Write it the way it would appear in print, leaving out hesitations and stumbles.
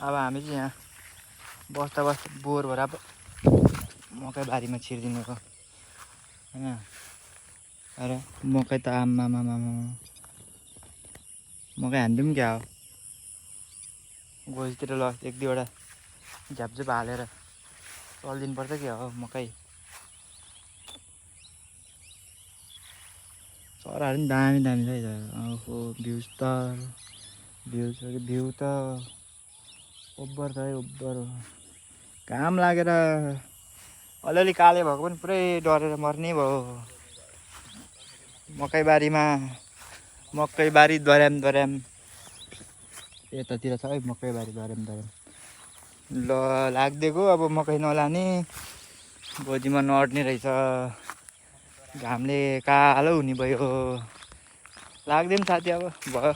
अब हामी चाहिँ यहाँ बस्दा बस्दा बोर भएर अब मकै बारीमा छिरिदिनु हो होइन। अरे मकै त आम्मामा मकै हानिदिउँ क्या हो गोजीतिर ल एक दुईवटा झ्यापझुप हालेर चलिदिनु पर्छ क्या हो मकै। चराहरू पनि दामी दामी छ है। ओहो भ्युज त ओभर छ है ओभर। घाम लागेर अलिअलि काले भएको पनि पुरै डरेर मर्ने भयो। मकैबारीमा मकैबारी दोहोऱ्याम यतातिर छ है मकैबारी दोहोऱ्याम ल लाग्दिएको अब मकै नलाने गोजीमा नअट्ने रहेछ। घामले कालो हुने भयो लाग्दैन साथी अब भयो